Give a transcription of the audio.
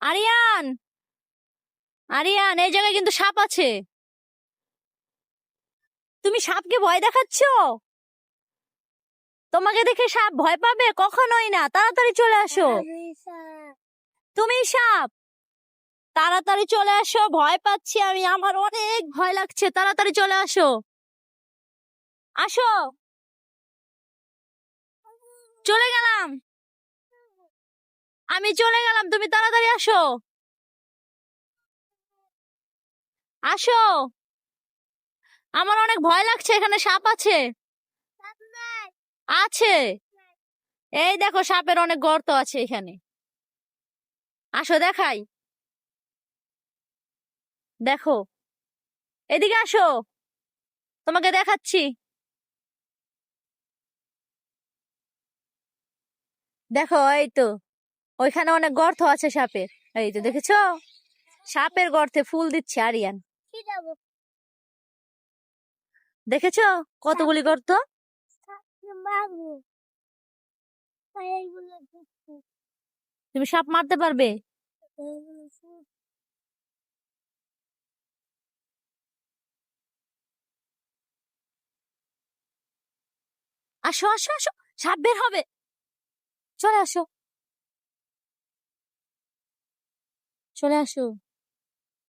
আরিয়ান, আরিয়ান, এই জায়গায় কিন্তু সাপ আছে। তুমি সাপকে ভয় দেখাচ্ছ? তোমাকে দেখে সাপ ভয় পাবে? কখনোই না। তাড়াতাড়ি চলে আসো। তুমি সাপ, তাড়াতাড়ি চলে আসো। ভয় পাচ্ছি আমি, আমার অনেক ভয় লাগছে। তাড়াতাড়ি চলে আসো, আসো। চলে গেলাম, আমি চলে গেলাম, তুমি তাড়াতাড়ি আসো। আসো, আমার অনেক ভয় লাগছে, এখানে সাপ আছে। আছে, এই দেখো সাপের অনেক গর্ত আছে এখানে। আসো দেখাই, দেখো, এদিকে আসো, তোমাকে দেখাচ্ছি। দেখো, এই তো, ওইখানে অনেক গর্ত আছে সাপের। এই তো দেখেছো, সাপের গর্তে ফুল দিচ্ছে আরিয়ান। দেখেছো কতগুলি গর্ত? তুমি সাপ মারতে পারবে? আসো আসো আসো, সাপ বের হবে, চলে আসো, চলে আসো।